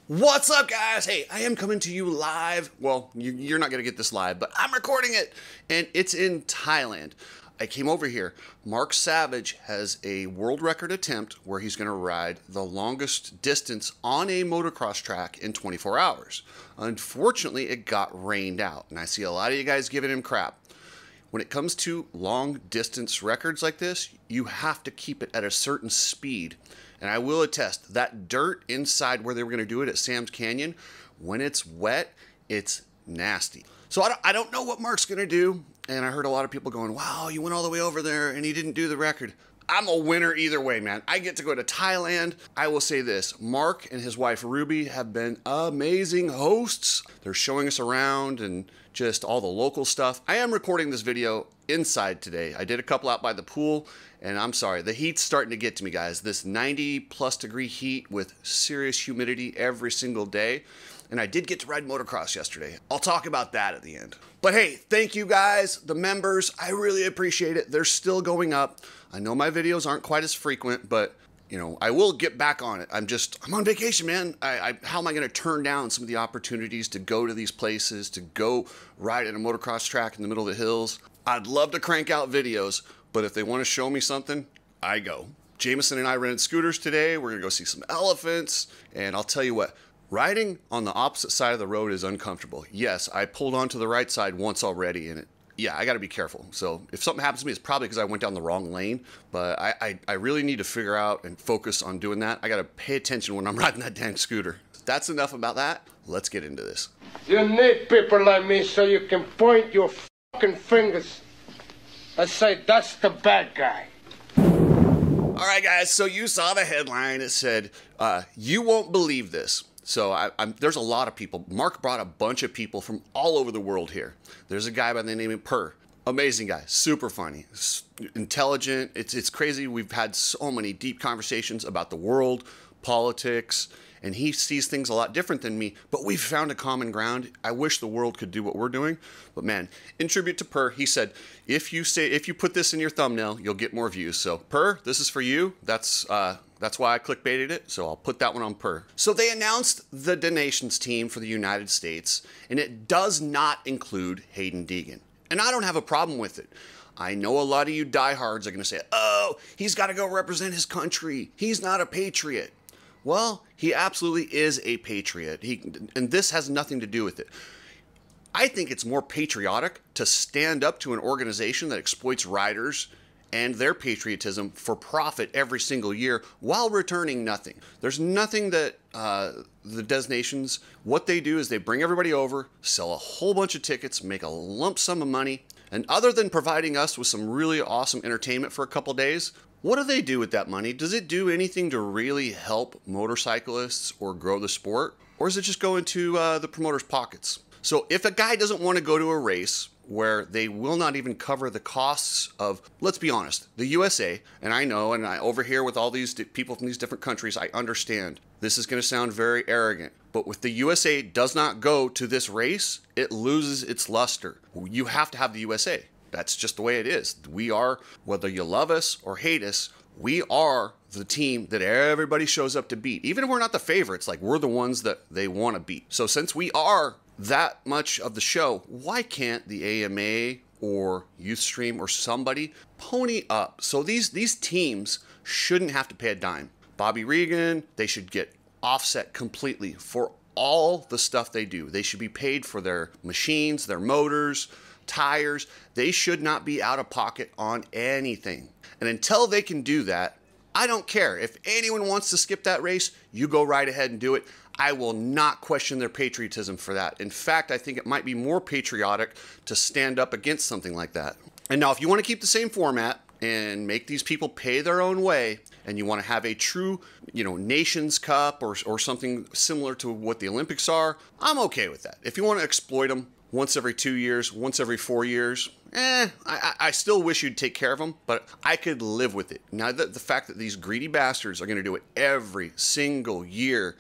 What's up, guys? Hey, I am coming to you live. Well, you're not going to get this live, but I'm recording it, and it's in Thailand. I came over here. Mark Savage has a world record attempt where he's going to ride the longest distance on a motocross track in 24 hours. Unfortunately, it got rained out, and I see a lot of you guys giving him crap. When it comes to long distance records like this, you have to keep it at a certain speed. And I will attest, that dirt inside where they were going to do it at Sam's Canyon, when it's wet, it's nasty. So I don't know what Mark's going to do. And I heard a lot of people going, wow, you went all the way over there and he didn't do the record. I'm a winner either way, man. I get to go to Thailand. I will say this, Mark and his wife Ruby have been amazing hosts. They're showing us around and just all the local stuff. I am recording this video inside today. I did a couple out by the pool, and I'm sorry, the heat's starting to get to me, guys. This 90+ degree heat with serious humidity every single day. And I did get to ride motocross yesterday. I'll talk about that at the end. But hey, thank you guys, the members. I really appreciate it. They're still going up. I know my videos aren't quite as frequent, but you know, I will get back on it. I'm on vacation, man. How am I gonna turn down some of the opportunities to go to these places, to go ride at a motocross track in the middle of the hills? I'd love to crank out videos, but if they wanna show me something, I go. Jameson and I rented scooters today. We're gonna go see some elephants, and I'll tell you what, riding on the opposite side of the road is uncomfortable. Yes, I pulled onto the right side once already, and yeah, I gotta be careful. So if something happens to me, it's probably because I went down the wrong lane, but I really need to figure out and focus on doing that. I gotta pay attention when I'm riding that dang scooter. That's enough about that. Let's get into this. You need people like me so you can point your fucking fingers and say, that's the bad guy. All right, guys, so you saw the headline. It said, you won't believe this. So there's a lot of people. Mark brought a bunch of people from all over the world here. There's a guy by the name of Per. Amazing guy, super funny, intelligent. It's crazy. We've had so many deep conversations about the world, politics, and he sees things a lot different than me, but we've found a common ground. I wish the world could do what we're doing, but man, in tribute to Per, he said, if you put this in your thumbnail, you'll get more views. So Per, this is for you. That's why I clickbaited it, so I'll put that one on Per. So they announced the donations team for the United States, and it does not include Haiden Deegan. And I don't have a problem with it. I know a lot of you diehards are gonna say, oh, he's gotta go represent his country. He's not a patriot. Well, he absolutely is a patriot, and this has nothing to do with it. I think it's more patriotic to stand up to an organization that exploits riders and their patriotism for profit every single year while returning nothing. There's nothing that the designations, what they do is they bring everybody over, sell a whole bunch of tickets, make a lump sum of money, and other than providing us with some really awesome entertainment for a couple days, what do they do with that money? Does it do anything to really help motorcyclists or grow the sport? Or is it just go into the promoters' pockets? So if a guy doesn't want to go to a race where they will not even cover the costs of, let's be honest, the USA, and I know, and I over here with all these people from these different countries, I understand. This is going to sound very arrogant, but if the USA does not go to this race, it loses its luster. You have to have the USA. That's just the way it is. We are, whether you love us or hate us, we are the team that everybody shows up to beat. Even if we're not the favorites, like we're the ones that they want to beat. So since we are that much of the show, why can't the AMA or Youthstream or somebody pony up? So these teams shouldn't have to pay a dime. Bobby Regan, they should get offset completely for all the stuff they do. They should be paid for their machines, their motors, tires. They should not be out of pocket on anything. And until they can do that, I don't care. If anyone wants to skip that race, you go right ahead and do it. I will not question their patriotism for that. In fact, I think it might be more patriotic to stand up against something like that. And now if you want to keep the same format and make these people pay their own way, and you want to have a true, Nations Cup or something similar to what the Olympics are, I'm okay with that. If you want to exploit them once every 2 years, once every 4 years, I still wish you'd take care of them, but I could live with it. Now, the fact that these greedy bastards are going to do it every single year,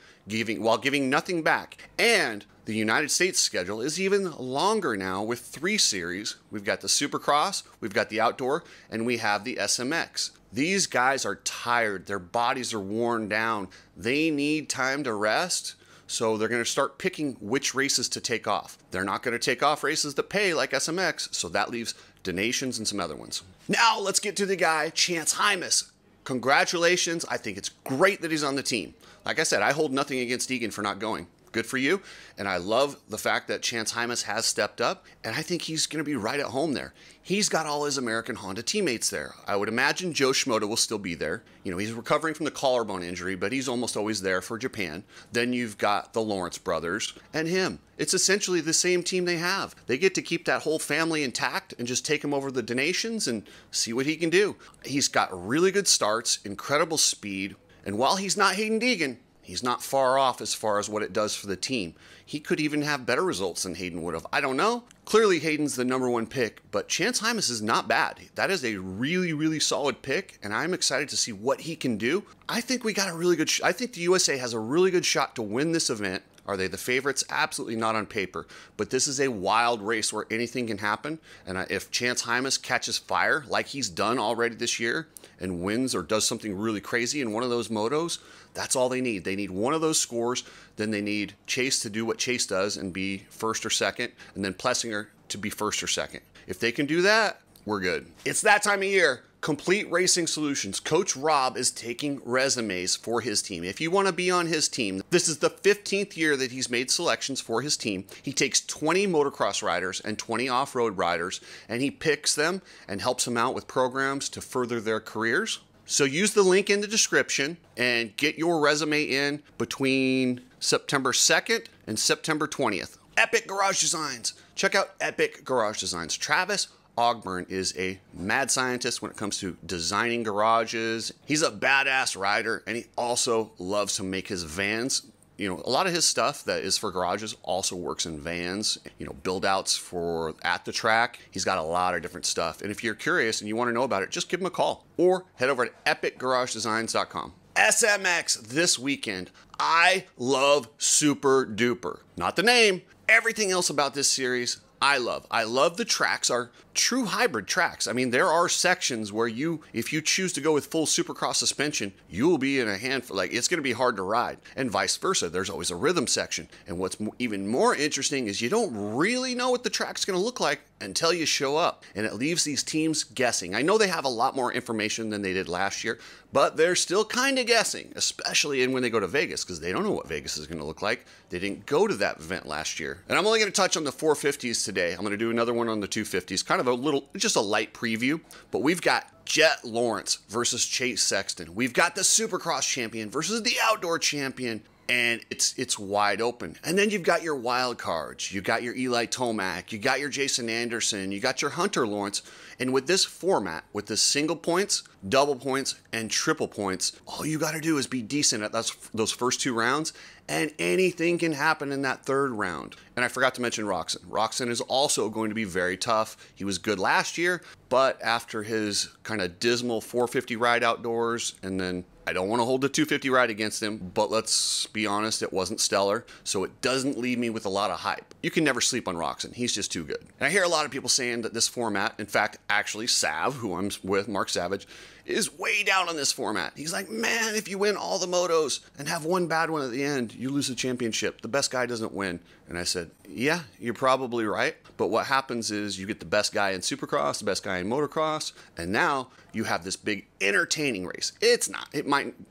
while giving nothing back, and the United States schedule is even longer now with 3 series. We've got the Supercross, we've got the Outdoor, and we have the SMX. These guys are tired. Their bodies are worn down. They need time to rest. So they're going to start picking which races to take off. They're not going to take off races that pay like SMX, so that leaves donations and some other ones. Now let's get to the guy, Chance Hymas. Congratulations. I think it's great that he's on the team. Like I said, I hold nothing against Deegan for not going. Good for you. And I love the fact that Chance Hymas has stepped up, and I think he's going to be right at home there. He's got all his American Honda teammates there. I would imagine Joe Schmoda will still be there. You know, he's recovering from the collarbone injury, but he's almost always there for Japan. Then you've got the Lawrence brothers and him. It's essentially the same team they have. They get to keep that whole family intact and just take him over the donations and see what he can do. He's got really good starts, incredible speed, and while he's not Haiden Deegan, he's not far off as far as what it does for the team. He could even have better results than Haiden would have. I don't know. Clearly, Hayden's the #1 pick, but Chance Hymas is not bad. That is a really, really solid pick, and I'm excited to see what he can do. I think we got a really good I think the USA has a really good shot to win this event. Are they the favorites? Absolutely not on paper. But this is a wild race where anything can happen. And if Chance Hymas catches fire like he's done already this year and wins or does something really crazy in one of those motos, that's all they need. They need one of those scores. Then they need Chase to do what Chase does and be first or second, and then Plessinger to be first or second. If they can do that, we're good. It's that time of year. Complete Racing Solutions. Coach Rob is taking resumes for his team. If you want to be on his team, this is the 15th year that he's made selections for his team. He takes 20 motocross riders and 20 off-road riders, and he picks them and helps them out with programs to further their careers. So use the link in the description and get your resume in between September 2nd and September 20th. Epic Garage Designs. Check out Epic Garage Designs. Travis Ogburn is a mad scientist when it comes to designing garages. He's a badass rider, and he also loves to make his vans. You know, a lot of his stuff that is for garages also works in vans, you know, build outs for at the track. He's got a lot of different stuff. And if you're curious and you want to know about it, just give him a call or head over to epicgaragedesigns.com. SMX this weekend. I love Super Duper. Not the name. Everything else about this series, I love. I love the tracks are true hybrid tracks. I mean, there are sections where if you choose to go with full Supercross suspension, you will be in a handful, like it's going to be hard to ride, and vice versa. There's always a rhythm section. And what's even more interesting is you don't really know what the track's going to look like until you show up, and it leaves these teams guessing. I know they have a lot more information than they did last year, but they're still kind of guessing, especially when they go to Vegas, because they don't know what Vegas is going to look like. They didn't go to that event last year. And I'm only going to touch on the 450s today. I'm going to do another one on the 250s, kind of a little, just a light preview. But we've got Jet Lawrence versus Chase Sexton. We've got the Supercross champion versus the outdoor champion. And it's wide open. And then you've got your wild cards. You got your Eli Tomac. You got your Jason Anderson. You got your Hunter Lawrence. And with this format, with the single points, double points, and triple points, all you got to do is be decent at those first 2 rounds, and anything can happen in that 3rd round. And I forgot to mention Roxon. Roxon is also going to be very tough. He was good last year, but after his kind of dismal 450 ride outdoors, and then I don't want to hold the 250 ride against him, but let's be honest, it wasn't stellar, so it doesn't leave me with a lot of hype. You can never sleep on Roxon. He's just too good. And I hear a lot of people saying that this format, in fact, actually Sav, who I'm with, Mark Savage, is way down on this format. He's like, man, if you win all the motos and have one bad one at the end, you lose the championship. The best guy doesn't win. And I said, yeah, you're probably right. But what happens is you get the best guy in Supercross, the best guy in motocross, and now you have this big entertaining race. It's not.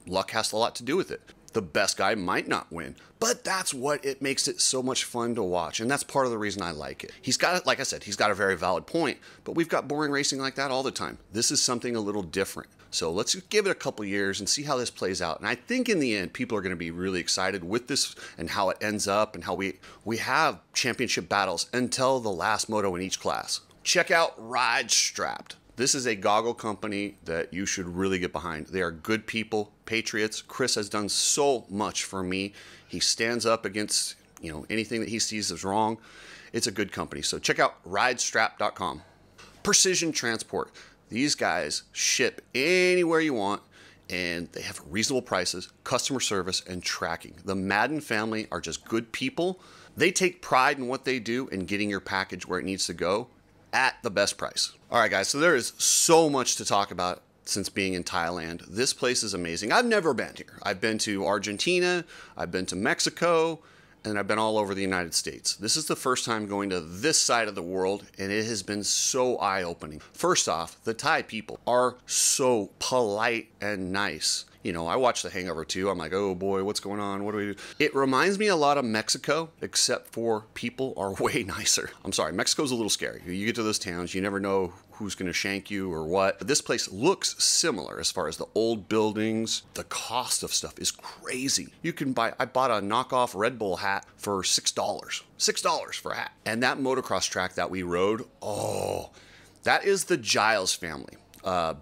Luck has a lot to do with it. The best guy might not win, but that's what it makes it so much fun to watch, and that's part of the reason I like it. He's got, like I said, he's got a very valid point, but we've got boring racing like that all the time. This is something a little different. So let's give it a couple years and see how this plays out. And I think in the end, people are going to be really excited with this and how it ends up and how we have championship battles until the last moto in each class. Check out Ride Strapped. This is a goggle company that you should really get behind. They are good people, patriots. Chris has done so much for me. He stands up against, anything that he sees as wrong. It's a good company. So check out ridestrap.com. Precision Transport. These guys ship anywhere you want, and they have reasonable prices, customer service, and tracking. The Madden family are just good people. They take pride in what they do and getting your package where it needs to go at the best price. All right, guys, so there is so much to talk about since being in Thailand. This place is amazing. I've never been here. I've been to Argentina, I've been to Mexico, and I've been all over the United States. This is the first time going to this side of the world, and it has been so eye-opening. First off, the Thai people are so polite and nice. You know, I watched The Hangover too. I'm like, oh boy, what's going on? What do we do? It reminds me a lot of Mexico, except for people are way nicer. I'm sorry, Mexico's a little scary. You get to those towns, you never know who's going to shank you or what. But this place looks similar as far as the old buildings. The cost of stuff is crazy. You can buy, I bought a knockoff Red Bull hat for $6. $6 for a hat. And that motocross track that we rode, oh, that is the Giles family.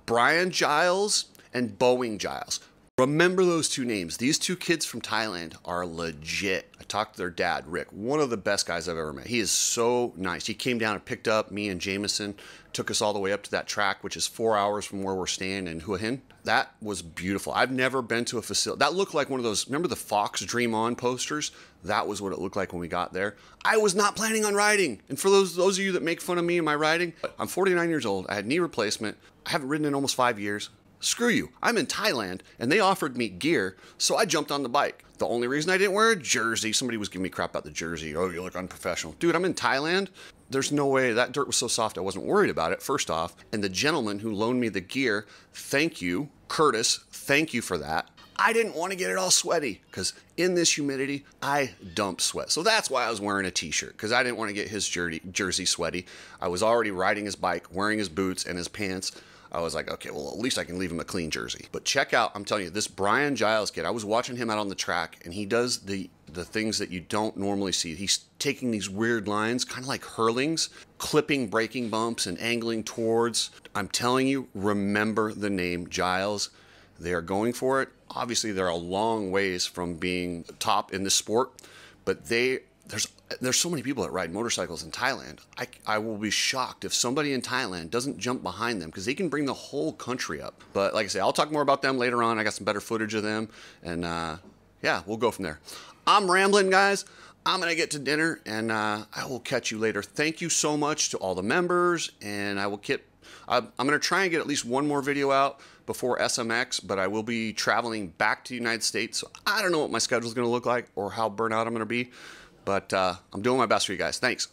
Brian Giles and Boeing Giles. Remember those two names. These two kids from Thailand are legit. I talked to their dad, Rick, one of the best guys I've ever met. He is so nice. He came down and picked up me and Jameson, took us all the way up to that track, which is 4 hours from where we're staying in Hua Hin. That was beautiful. I've never been to a facility. That looked like one of those, remember the Fox Dream On posters? That was what it looked like when we got there. I was not planning on riding. And for those of you that make fun of me and my riding, I'm 49 years old. I had knee replacement. I haven't ridden in almost 5 years. Screw you. I'm in Thailand and they offered me gear, so I jumped on the bike. The only reason I didn't wear a jersey, somebody was giving me crap about the jersey. Oh, you look unprofessional. Dude, I'm in Thailand. There's no way. That dirt was so soft I wasn't worried about it, first off. And the gentleman who loaned me the gear, thank you, Curtis, thank you for that. I didn't want to get it all sweaty because in this humidity, I dump sweat. So that's why I was wearing a t-shirt, because I didn't want to get his jersey sweaty. I was already riding his bike, wearing his boots and his pants. I was like, okay, well, at least I can leave him a clean jersey. But check out, I'm telling you, this Brian Giles kid, I was watching him out on the track, and he does the things that you don't normally see. He's taking these weird lines, kind of like hurlings, clipping braking bumps and angling towards. I'm telling you, remember the name Giles. They are going for it. Obviously, they're a long ways from being top in this sport, but there's so many people that ride motorcycles in Thailand. I will be shocked if somebody in Thailand doesn't jump behind them, because they can bring the whole country up. But like I say, I'll talk more about them later on. I got some better footage of them, and yeah, we'll go from there. I'm rambling, guys. I'm gonna get to dinner, and I will catch you later. Thank you so much to all the members, and I'm gonna try and get at least one more video out before SMX, but I will be traveling back to the United States, so I don't know what my schedule is gonna look like or how burnt out I'm gonna be. But I'm doing my best for you guys. Thanks.